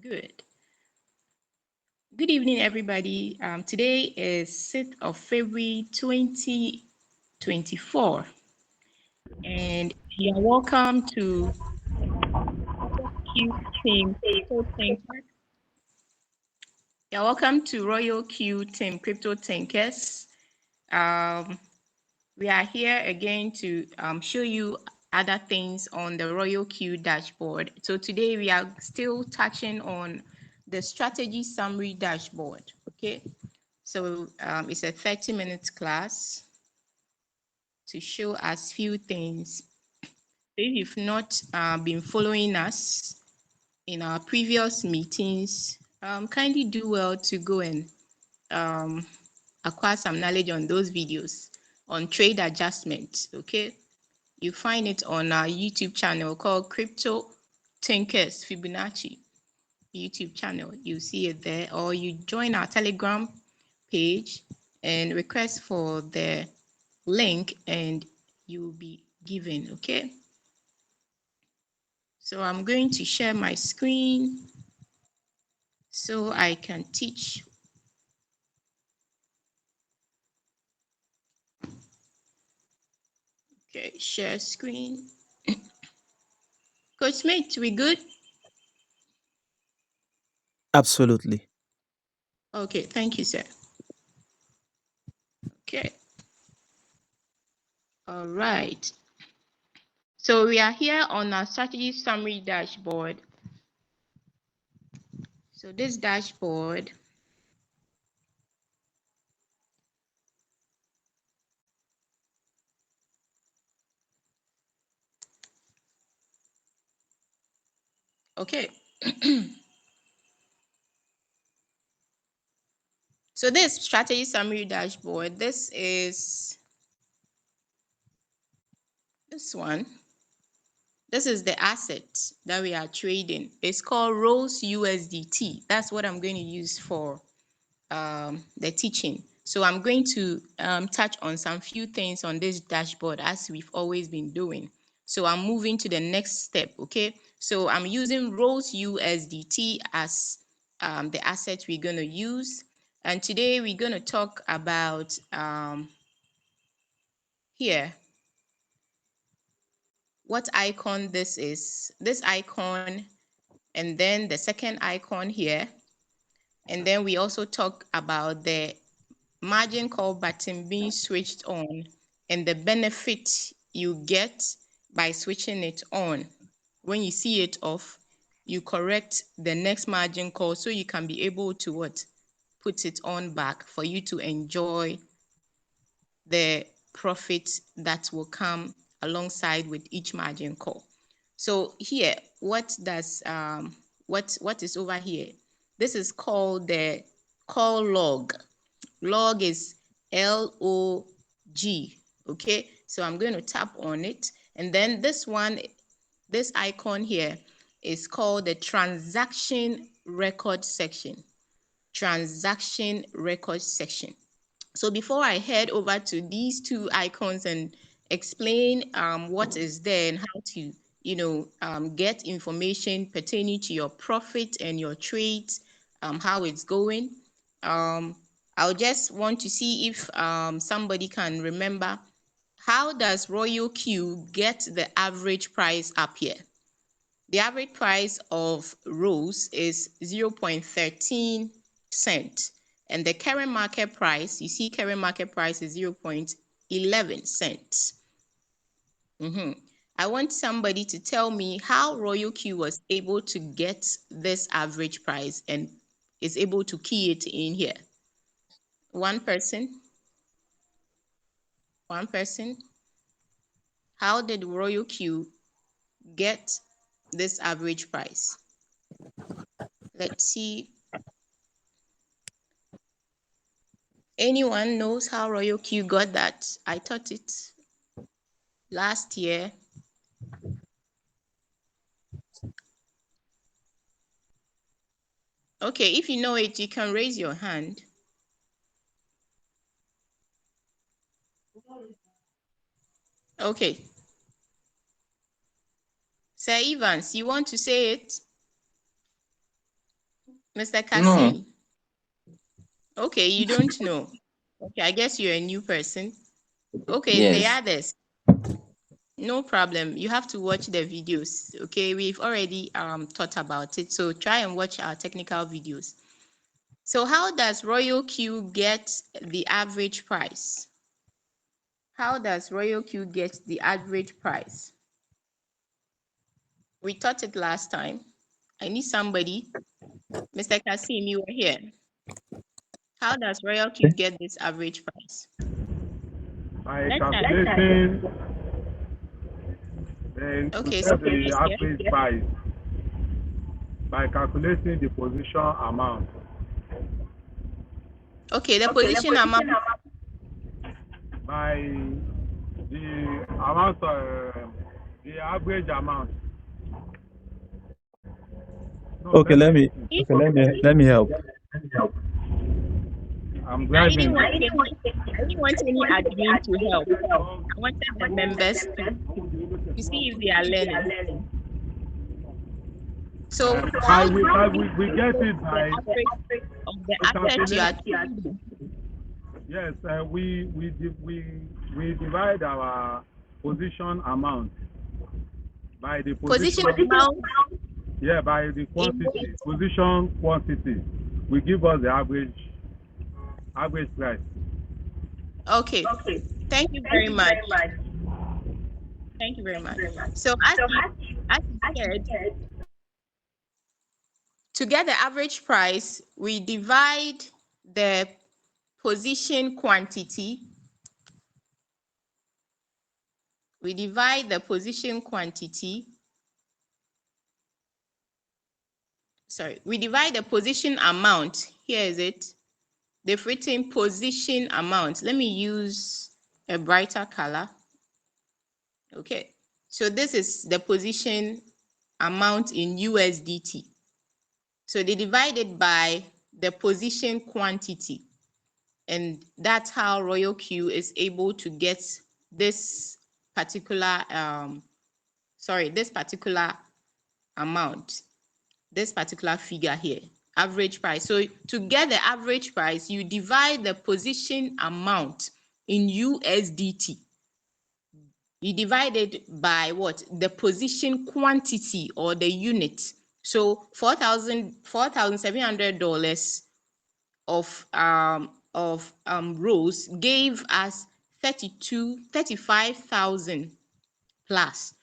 Good. Good evening, everybody. Today is 6th of February 2024, and you are welcome to Q Team Rqtctinkers. You're welcome to Royal Q Team Rqtctinkers. We are here again to show you other things on the Royal Q dashboard. So today we are still touching on the strategy summary dashboard. Okay, so it's a 30-minute class to show us few things. If you've not been following us in our previous meetings, kindly do well to go and acquire some knowledge on those videos on trade adjustment. Okay, you find it on our YouTube channel called Rqtctinkers Fibonacci YouTube channel. You see it there, or you join our Telegram page and request for the link and you will be given. Okay, so I'm going to share my screen so I can teach. Okay, share screen. Coach Smith, we good? Absolutely. Okay, thank you, sir. Okay, all right. So we are here on our strategy summary dashboard. So this dashboard, okay. So this strategy summary dashboard, this is this one. This is the asset that we are trading. It's called Rose USDT. That's what I'm going to use for the teaching. So I'm going to touch on some few things on this dashboard as we've always been doing. So I'm moving to the next step, okay? So I'm using Rose USDT as the asset we're going to use. And today we're going to talk about here what icon this is. This icon, and then the second icon here. And then we also talk about the margin call button being switched on and the benefit you get by switching it on. When you see it off, you correct the next margin call so you can be able to what? Put it on back for you to enjoy the profit that will come alongside with each margin call. So here, what does what is over here? This is called the call log. Log is LOG. Okay, so I'm going to tap on it, and then this one, this icon here is called the transaction record section. Transaction record section. So before I head over to these two icons and explain what is there and how to, get information pertaining to your profit and your trades, how it's going, I'll just want to see if somebody can remember how does Royal Q get the average price up here? The average price of Rose is 0.13 cent. And the current market price, you see current market price is 0.11 cents. I want somebody to tell me how Royal Q was able to get this average price and is able to key it in here. One person. One person. How did Royal Q get this average price? Let's see. Anyone knows how Royal Q got that? I taught it last year. Okay, if you know it, you can raise your hand. Okay. Sir Evans, you want to say it? Mr. No. Kasim? Okay, you don't know. Okay, I guess you're a new person. Okay, the Yes. others, no problem. You have to watch the videos. Okay, we've already thought about it. So try and watch our technical videos. So how does Royal Q get the average price? How does Royal Q get the average price? We taught it last time. I need somebody. Mr. Kasim, you were here. How does Royal Q get this average price? By Let's start. calculating, then we Okay, get somebody the is here. average price by calculating the position amount. Okay, the position amount. By the amount, the average amount. No, Okay, let me. If let me help. I'm I didn't driving. want any, I didn't want any admin to help. I wanted the members to see if they are learning. So how do We you get calculate it the by average of the we asset you are calculate. trading? Yes, we divide our position amount by the Position position. amount Yeah, by the in quantity, position quantity, we give us the average price. okay. Thank you very much. Thank you very much. So as you said, to get the average price, we divide the position quantity. We divide the position quantity. Sorry, we divide the position amount. Here is it. They've written position amount. Let me use a brighter color. Okay, so this is the position amount in USDT. So they divide it by the position quantity. And that's how Royal Q is able to get this particular, this particular amount, this particular figure here, average price. So to get the average price, you divide the position amount in USDT. You divide it by what? The position quantity or the unit. So $4,700 of rows gave us 35,000 plus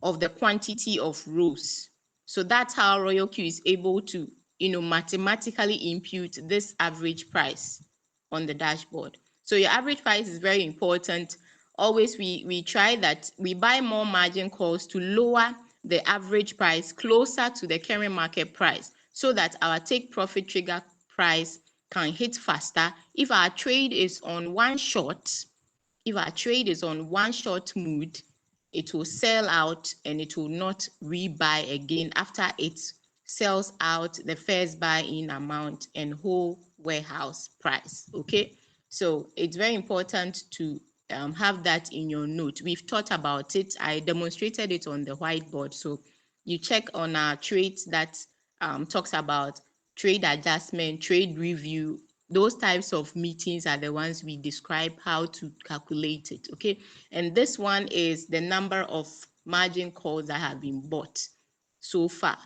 of the quantity of rows. So that's how Royal Q is able to, mathematically impute this average price on the dashboard. So your average price is very important. Always we try that we buy more margin calls to lower the average price closer to the current market price so that our take profit trigger price can hit faster. If our trade is on one short, mood, it will sell out and it will not rebuy again after it sells out the first buy-in amount and whole warehouse price. Okay, so it's very important to have that in your note. We've thought about it. I demonstrated it on the whiteboard. So you check on our trades that talks about trade adjustment, trade review. Those types of meetings are the ones we describe how to calculate it. Okay, and this one is the number of margin calls that have been bought so far.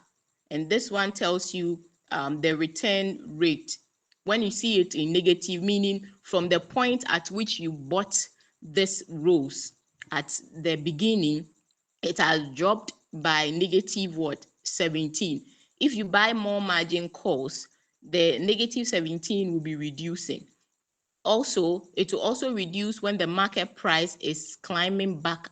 And this one tells you the return rate. When you see it in negative, meaning from the point at which you bought this rows at the beginning, it has dropped by negative what? 17. If you buy more margin calls, the negative 17 will be reducing. Also, it will also reduce when the market price is climbing back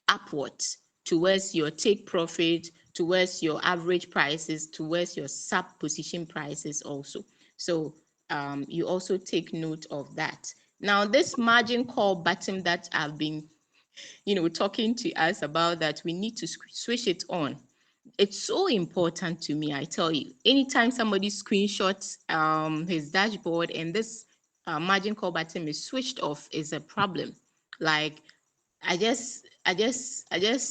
upwards towards your take profit, towards your average prices, towards your sub position prices also. So you also take note of that. Now, this margin call button that I've been talking to us about, that we need to switch it on. It's so important to me, I tell you. Anytime somebody screenshots his dashboard and this margin call button is switched off, is a problem. Like I just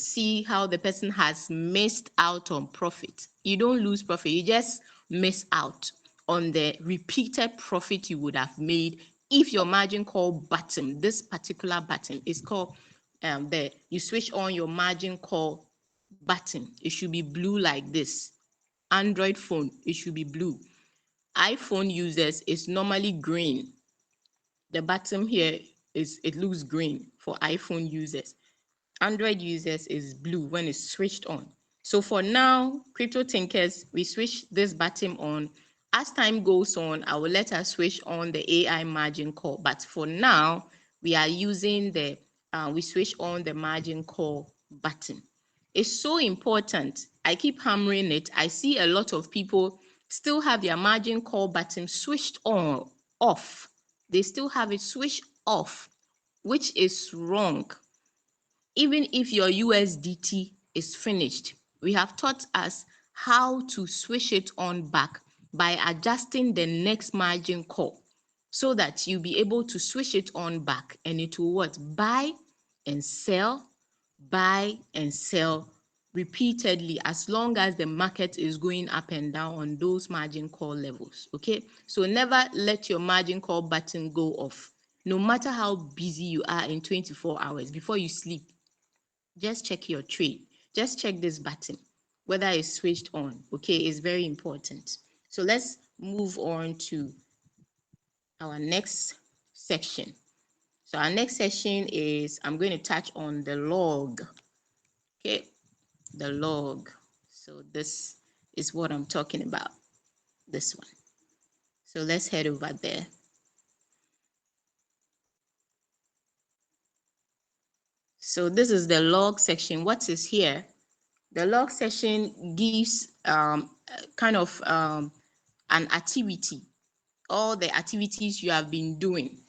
see how the person has missed out on profit. You don't lose profit. You just miss out on the repeated profit you would have made if your margin call button, this particular button is called you switch on your margin call button. It should be blue like this. Android phone, it should be blue. iPhone users is normally green. The button here it looks green for iPhone users. Android users is blue when it's switched on. So for now, crypto thinkers, we switch this button on. As time goes on, I will let us switch on the AI margin call. But for now, we are using we switch on the margin call button. It's so important. I keep hammering it. I see a lot of people still have their margin call button switched on, off. They still have it switched off, which is wrong. Even if your USDT is finished, we have taught us how to switch it on back by adjusting the next margin call so that you'll be able to switch it on back and it will what? Buy and sell repeatedly as long as the market is going up and down on those margin call levels. Okay, so never let your margin call button go off. No matter how busy you are in 24 hours, before you sleep, just check your trade. Just check this button, whether it's switched on. Okay, it's very important. So let's move on to our next section. So our next section is, I'm going to touch on the log. Okay, the log. So this is what I'm talking about, this one. So let's head over there. So this is the log section. What is here? The log section gives kind of an activity, all the activities you have been doing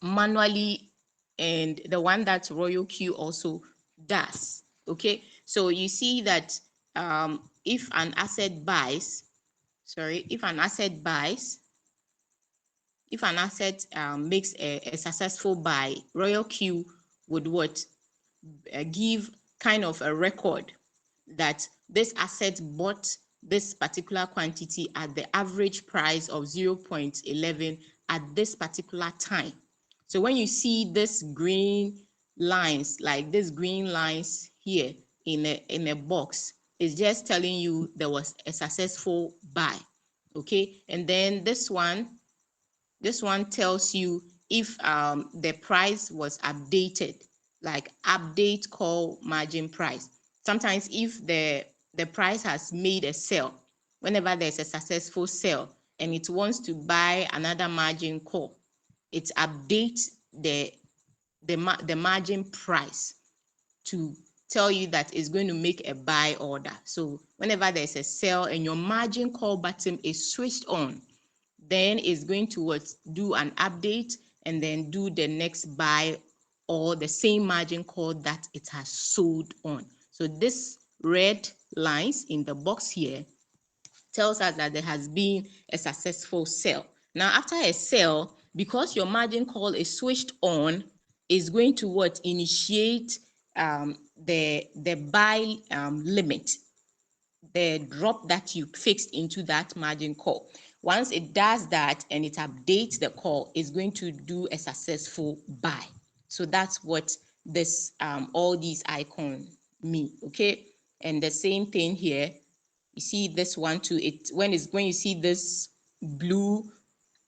manually, and the one that Rqtctinkers also does. Okay, so you see that if an asset buys, if an asset makes a successful buy, Rqtctinkers would what? Give kind of a record that this asset bought this particular quantity at the average price of 0.11 at this particular time. So when you see this green lines, like these green lines here in a box, it's just telling you there was a successful buy. Okay, and then this one tells you if the price was updated, like update call margin price. Sometimes if the price has made a sell, whenever there's a successful sell and it wants to buy another margin call, it updates the margin price to tell you that it's going to make a buy order. So whenever there's a sell and your margin call button is switched on, then it's going to do an update and then do the next buy or the same margin call that it has sold on. So this red lines in the box here tells us that there has been a successful sell. Now after a sell, because your margin call is switched on, is going to initiate the buy limit, the drop that you fixed into that margin call. Once it does that and it updates the call, it's going to do a successful buy. So that's what this all these icons mean. Okay, and the same thing here. You see this one too. When you see this blue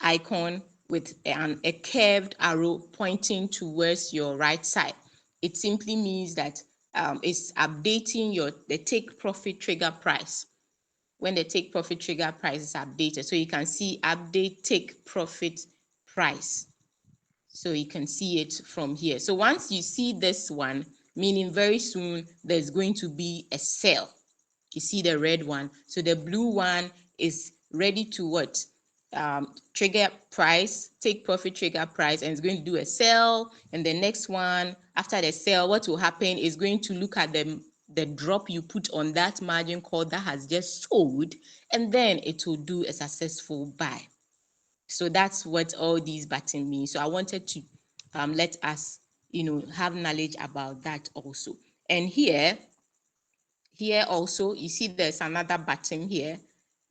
icon with a curved arrow pointing towards your right side, it simply means that it's updating the take profit trigger price. When the take profit trigger price is updated, so you can see update take profit price. So you can see it from here. So once you see this one, meaning very soon there's going to be a sell. You see the red one. So the blue one is ready to trigger price, take profit trigger price, and it's going to do a sell. And the next one, after the sell, what will happen is going to look at the drop you put on that margin call that has just sold, and then it will do a successful buy. So that's what all these buttons mean. So I wanted to let us have knowledge about that also. And here also you see there's another button here.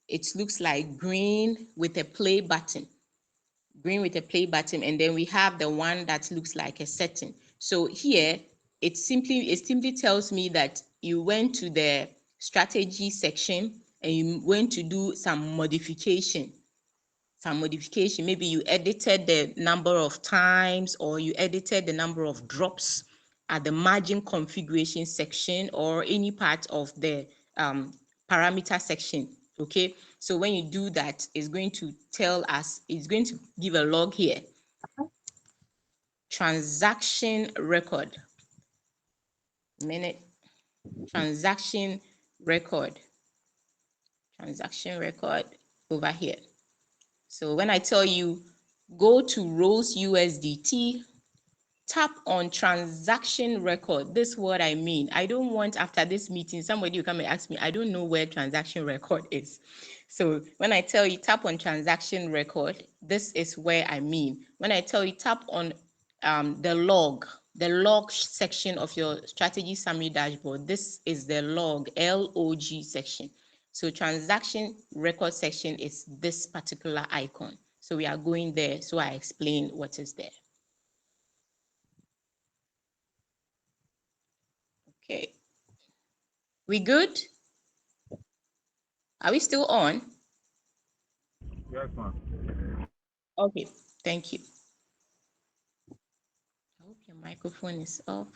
it looks like green with a play button. Green with a play button, and then we have the one that looks like a setting. So here it simply tells me that you went to the strategy section and you went to do some modification. Maybe you edited the number of times, or you edited the number of drops at the margin configuration section, or any part of the parameter section. Okay, so when you do that, it's going to tell us, it's going to give a log here. Transaction record. Transaction record over here. So when I tell you go to rows USDT, tap on transaction record. This is what I mean. I don't want, after this meeting, somebody will come and ask me, I don't know where transaction record is. So when I tell you tap on transaction record, this is where I mean. When I tell you tap on the log section of your strategy summary dashboard, this is the log section. So transaction record section is this particular icon. So we are going there. So I explain what is there. Okay. We good? Are we still on? Yes, ma'am. Okay, thank you. I hope your microphone is off.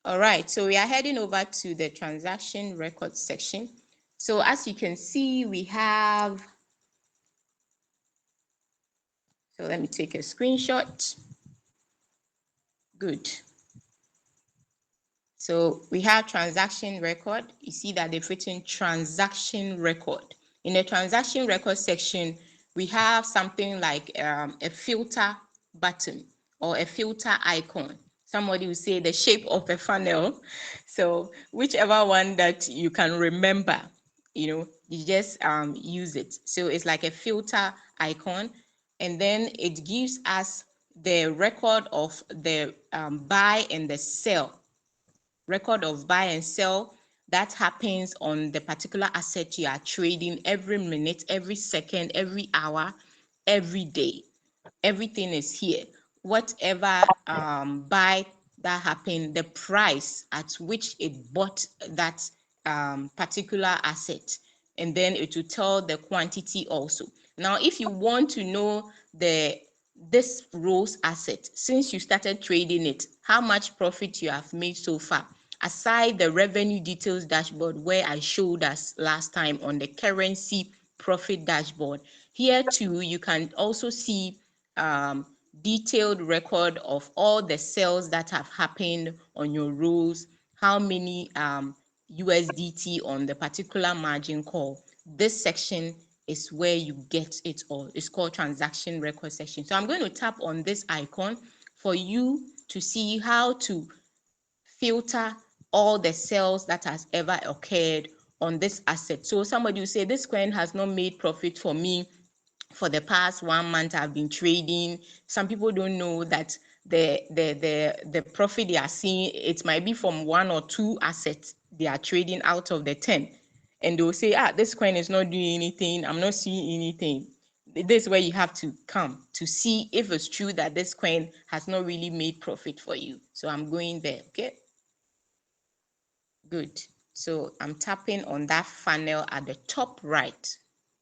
All right, so we are heading over to the transaction record section. So as you can see, we have, so let me take a screenshot. Good. So we have transaction record. You see that they've written transaction record. In the transaction record section, we have something like a filter button or a filter icon. Somebody will say the shape of a funnel. So whichever one that you can remember, you just use it. So it's like a filter icon, and then it gives us the record of the buy and the sell. Record of buy and sell that happens on the particular asset you are trading every minute, every second, every hour, every day. Everything is here. Whatever buy that happened, the price at which it bought that particular asset, and then it will tell the quantity also. Now, if you want to know this rose asset, since you started trading it, how much profit you have made so far, aside the revenue details dashboard where I showed us last time on the currency profit dashboard, here too you can also see detailed record of all the sales that have happened on your rows, how many USDT on the particular margin call. This section is where you get it all. It's called transaction record section. So I'm going to tap on this icon for you to see how to filter all the sales that has ever occurred on this asset. So somebody will say, this coin has not made profit for me for the past 1 month. I've been trading. Some people don't know that the profit they are seeing, it might be from 1 or 2 assets they are trading out of the 10. And they'll say, this coin is not doing anything. I'm not seeing anything. This is where you have to come to see if it's true that this coin has not really made profit for you. So I'm going there, okay? Good. So I'm tapping on that funnel at the top right.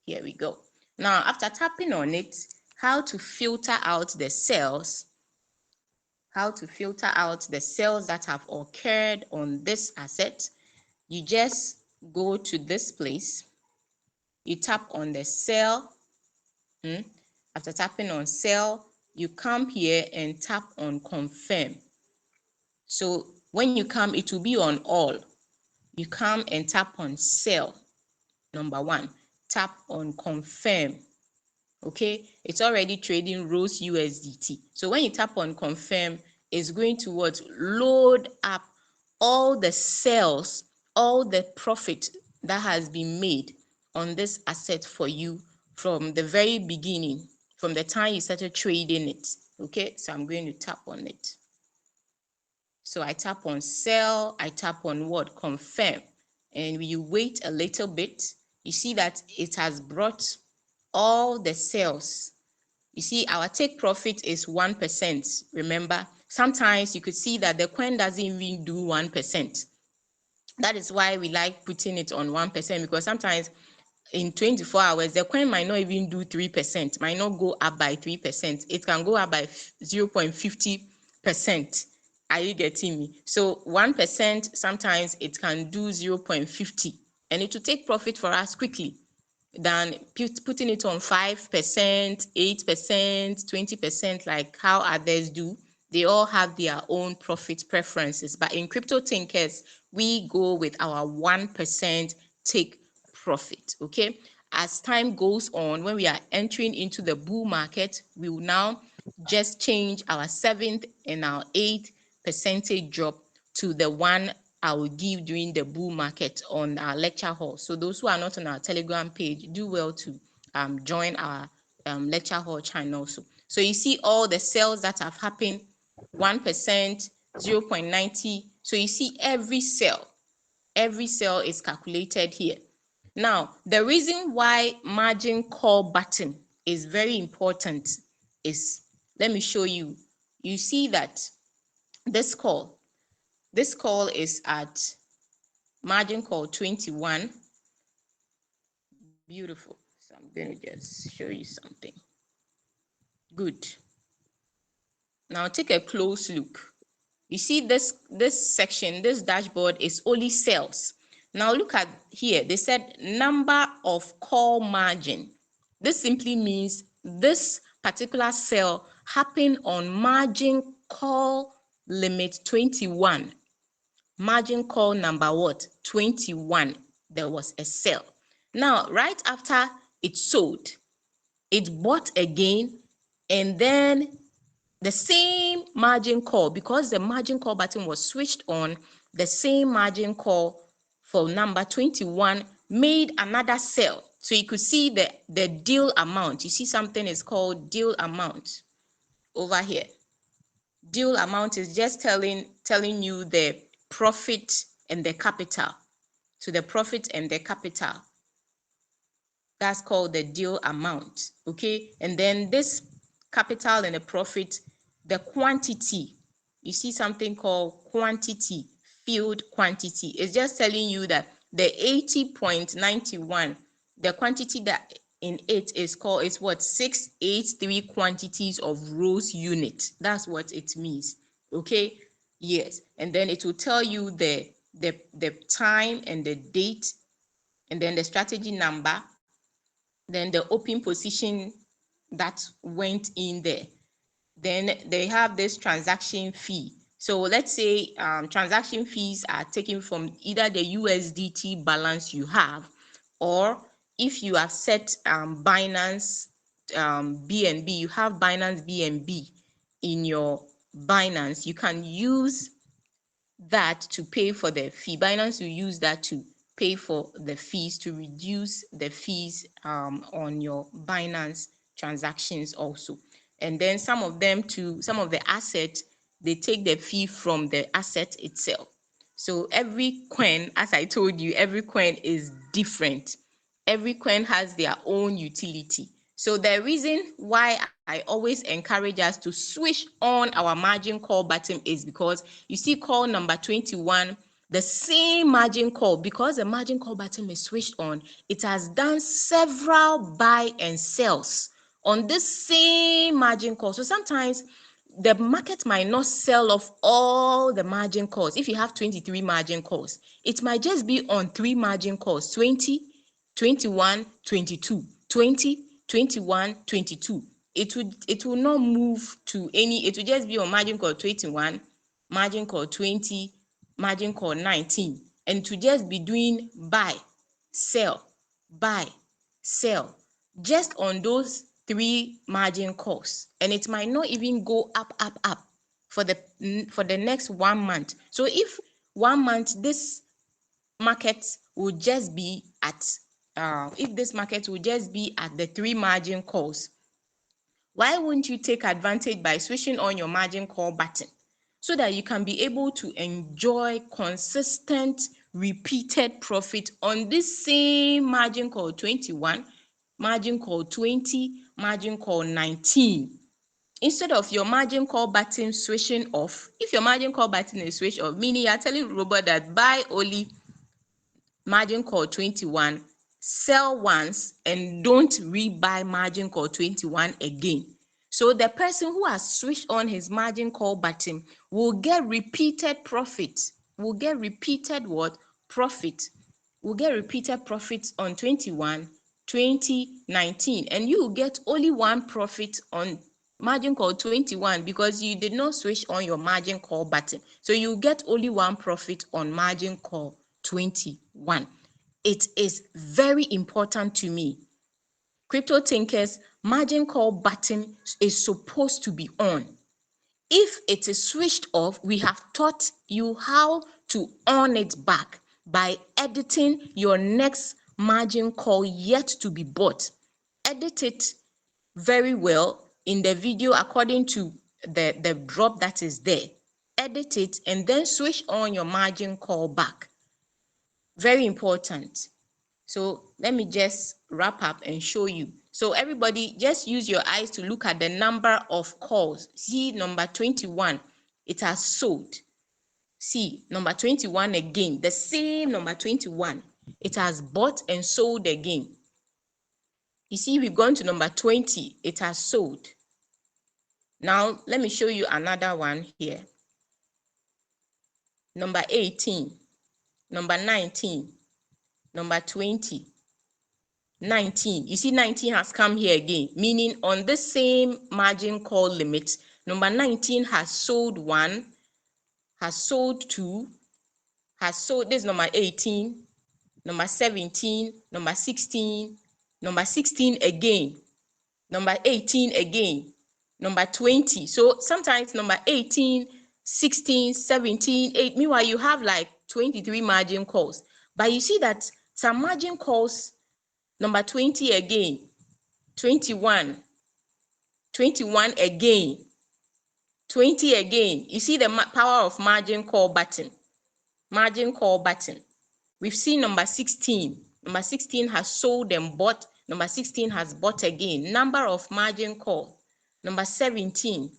Here we go. Now, after tapping on it, how to filter out the sales, that have occurred on this asset, you just go to this place, you tap on the sell. After tapping on sell, you come here and tap on confirm. So when you come, it will be on all. You come and tap on sell. Number 1, tap on confirm. Okay, it's already trading rose USDT. So when you tap on confirm, it's going to load up all the sales, all the profit that has been made on this asset for you from the very beginning, from the time you started trading it. Okay, so I'm going to tap on it. So I tap on sell, I tap on confirm, and you wait a little bit, you see that it has brought all the sales. You see, our take profit is 1%. Remember, sometimes you could see that the coin doesn't even do 1%. That is why we like putting it on 1%, because sometimes in 24 hours, the coin might not even do 3%, might not go up by 3%. It can go up by 0.50%. Are you getting me? So 1%, sometimes it can do 0.50, and it will take profit for us quickly than putting it on 5%, 8%, 20%, like how others do. They all have their own profit preferences. But in Rqtctinkers, we go with our 1% take profit. Okay. As time goes on, when we are entering into the bull market, we will now just change our 7th and our 8th percentage drop to the one I will give during the bull market on our lecture hall. So those who are not on our Telegram page, do well to join our lecture hall channel. So you see all the sales that have happened, 1%, 0.90. So you see every sale is calculated here. Now, the reason why margin call button is very important is, let me show you. You see that this call is at margin call 21. Beautiful. So I'm going to just show you something. Good. Now take a close look. You see this section, this dashboard is only sales. Now look at here. They said number of call margin. This simply means this particular sale happened on margin call limit 21. Margin call number what? 21. There was a sale. Now, right after it sold, it bought again, and then the same margin call, because the margin call button was switched on, the same margin call for number 21 made another sale. So you could see the deal amount. You see something is called deal amount over here. Deal amount is just telling you the profit and the capital. So the profit and the capital, that's called the deal amount. Okay, and then this capital and the profit, the quantity, you see something called quantity, field quantity. It's just telling you that the 80.91, the quantity that in it is called, is what? 683 quantities of rose unit. That's what it means. Okay, yes. And then it will tell you the time and the date, and then the strategy number, then the open position that went in there. Then they have this transaction fee. So let's say transaction fees are taken from either the USDT balance you have, or if you have set Binance BNB, you have Binance BNB in your Binance, you can use that to pay for the fee. Binance will use that to pay for the fees, to reduce the fees on your Binance transactions also. And then some of the assets, they take the fee from the asset itself. So every coin, as I told you, every coin is different. Every coin has their own utility. So the reason why I always encourage us to switch on our margin call button is because you see call number 21, the same margin call, because the margin call button is switched on, it has done several buy and sells on this same margin call. So sometimes the market might not sell off all the margin calls. If you have 23 margin calls, it might just be on 3 margin calls: 20, 21, 22, 20, 21, 22. It will not move to any, it will just be on margin call 21, margin call 20, margin call 19, and to just be doing buy, sell, just on those 3 margin calls. And it might not even go up for the next 1 month. So if 1 month this market will just be at the 3 margin calls, why wouldn't you take advantage by switching on your margin call button so that you can be able to enjoy consistent repeated profit on this same margin call 21, margin call 20, margin call 19. Instead of your margin call button switching off, if your margin call button is switched off, meaning you are telling robot that buy only margin call 21, sell once, and don't rebuy margin call 21 again. So the person who has switched on his margin call button will get repeated profit. Will get repeated what? Profit. Will get repeated profits on 21, 20, 19, and you will get only one profit on margin call 21 because you did not switch on your margin call button. So you get only one profit on margin call 21. It is very important to me. Crypto thinkers, margin call button is supposed to be on. If it is switched off, we have taught you how to on it back by editing your next margin call yet to be bought. Edit it very well in the video according to the drop that is there. Edit it and then switch on your margin call back. Very important. So let me just wrap up and show you. So everybody just use your eyes to look at the number of calls. See number 21, it has sold. See number 21 again, the same number 21, it has bought and sold again. You see, we've gone to number 20, it has sold. Now let me show you another one here. Number 18, number 19, number 20, 19. You see 19 has come here again, meaning on the same margin call limit, number 19 has sold one, has sold two, has sold, this is number 18, number 17, number 16, number 16 again, number 18 again, number 20. So sometimes number 18, 16, 17, 8. Meanwhile, you have like 23 margin calls. But you see that some margin calls, number 20 again, 21, 21 again, 20 again. You see the power of margin call button. Margin call button. We've seen number 16. Number 16 has sold and bought. Number 16 has bought again. Number of margin call. Number 17.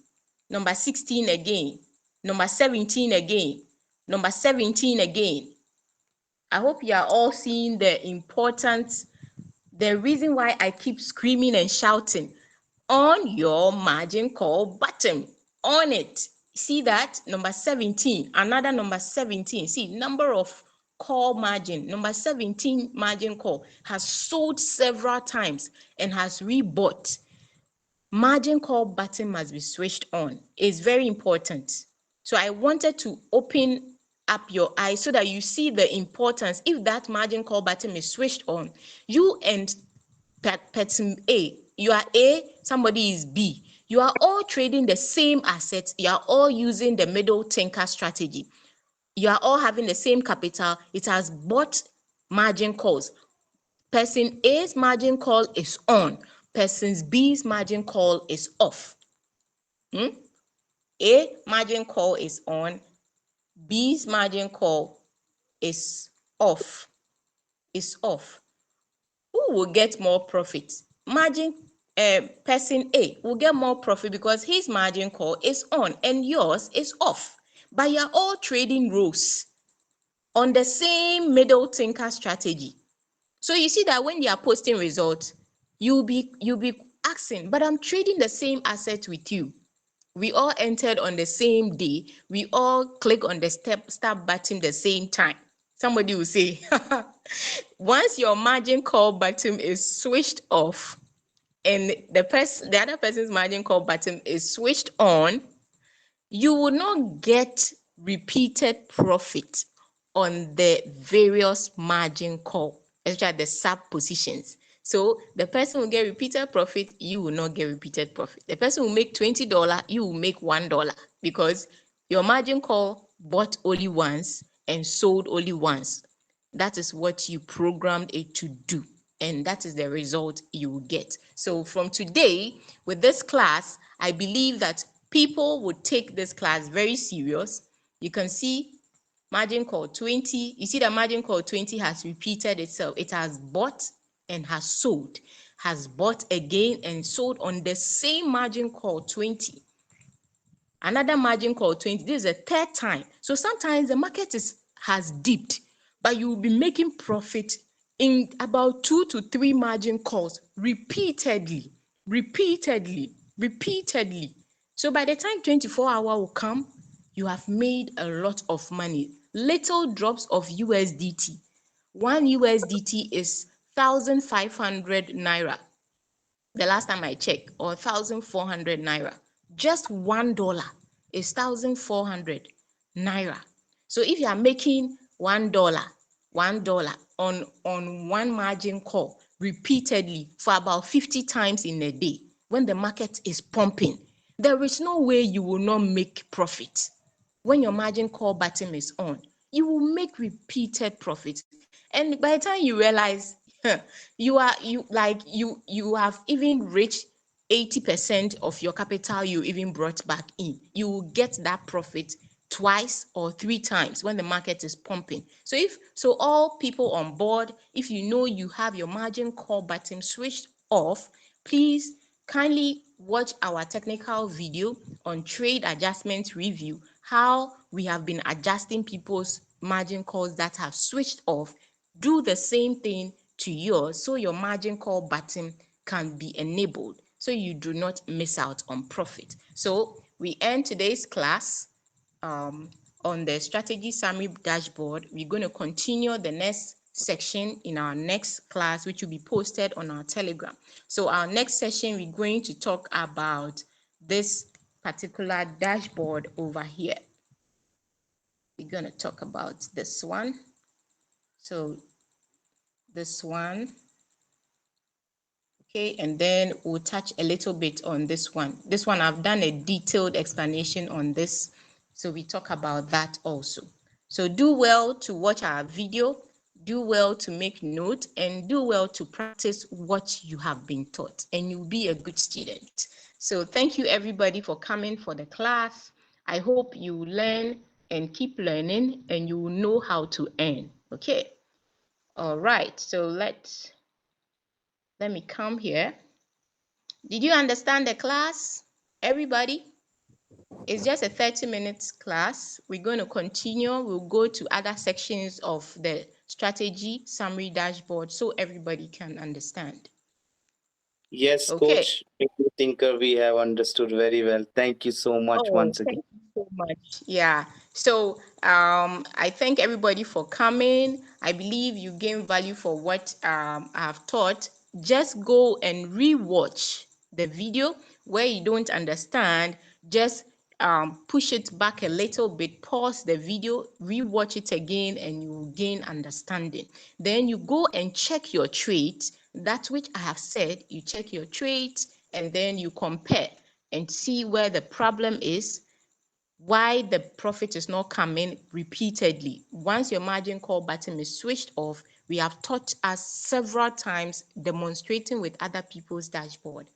Number 16 again. Number 17 again. Number 17 again. I hope you are all seeing the importance, the reason why I keep screaming and shouting on your margin call button. On it. See that? Number 17. Another number 17. See, number of call margin. Number 17 margin call has sold several times and has rebought. Margin call button must be switched on. It's very important. So I wanted to open up your eyes so that you see the importance. If that margin call button is switched on, you and person A, you are A, somebody is B. You are all trading the same assets. You are all using the middle thinker strategy. You are all having the same capital. It has bought margin calls. Person A's margin call is on. Person B's margin call is off. A margin call is on. B's margin call is off. Is off. Who will get more profit? Person A will get more profit because his margin call is on and yours is off. But you're all trading rows on the same middle thinker strategy. So you see that when they are posting results, you'll be asking, but I'm trading the same asset with you. We all entered on the same day. We all click on the start button the same time. Somebody will say, once your margin call button is switched off and the other person's margin call button is switched on, you will not get repeated profit on the various margin call, especially the sub positions. So the person will get repeated profit, you will not get repeated profit. The person will make $20, you will make $1 because your margin call bought only once and sold only once. That is what you programmed it to do, and that is the result you will get. So from today, with this class, I believe that people would take this class very serious. You can see Margin call 20, you see the margin call 20 has repeated itself. It has bought and has sold, has bought again and sold on the same margin call 20. Another margin call 20. This is the third time. So sometimes the market has dipped, but you will be making profit in about 2 to 3 margin calls repeatedly. So by the time 24-hour will come, you have made a lot of money. Little drops of USDT. One USDT is 1,500 naira. The last time I checked, or 1,400 naira. Just $1 is 1,400 naira. So if you are making $1 on one margin call repeatedly for about 50 times in a day, when the market is pumping, there is no way you will not make profit. When your margin call button is on, you will make repeated profits. And by the time you realize you have even reached 80% of your capital you even brought back in, you will get that profit twice or 3 times when the market is pumping. So all people on board, if you know you have your margin call button switched off, please kindly watch our technical video on trade adjustment review, how we have been adjusting people's margin calls that have switched off. Do the same thing to yours so your margin call button can be enabled so you do not miss out on profit. So we end today's class on the strategy summary dashboard. We're going to continue the next section in our next class, which will be posted on our Telegram. So our next session, we're going to talk about this particular dashboard over here. We're going to talk about this one. So this one. Okay, and then we'll touch a little bit on this one. This one, I've done a detailed explanation on this, so we talk about that also. So do well to watch our video, do well to make note, and do well to practice what you have been taught, and you'll be a good student. So thank you everybody for coming for the class. I hope you learn and keep learning, and you will know how to earn. Okay, all right, so let me come here. Did you understand the class, everybody? It's just a 30 minutes class. We're going to continue. We'll go to other sections of the strategy summary dashboard so everybody can understand. Yes, Okay. Coach. Thinker, we have understood very well. Thank you so much Oh, once again. thank you so much. Yeah. So I thank everybody for coming. I believe you gain value for what I have taught. Just go and re-watch the video where you don't understand. Just push it back a little bit, pause the video, re-watch it again, and you will gain understanding. Then you go and check your trades. That which I have said, you check your trades and then you compare and see where the problem is, why the profit is not coming repeatedly. Once your margin call button is switched off, we have taught us several times demonstrating with other people's dashboard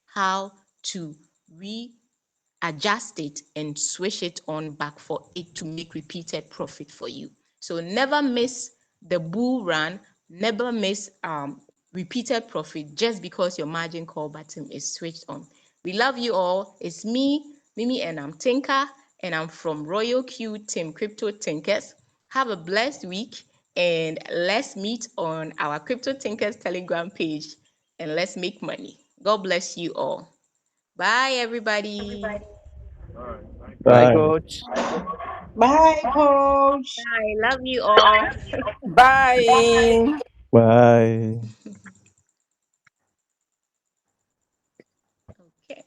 how to readjust it and switch it on back for it to make repeated profit for you. So never miss the bull run, never miss repeated profit just because your margin call button is switched on. We love you all. It's me, Mimi, and I'm Tinker, and I'm from Royal Q Team Crypto-Tinkers. Have a blessed week, and let's meet on our Crypto-Tinkers Telegram page, and let's make money. God bless you all. Bye, everybody. All right. Thank you. Bye, Bye. Coach. Bye, coach. Bye. Love you all. Bye. Bye. Okay.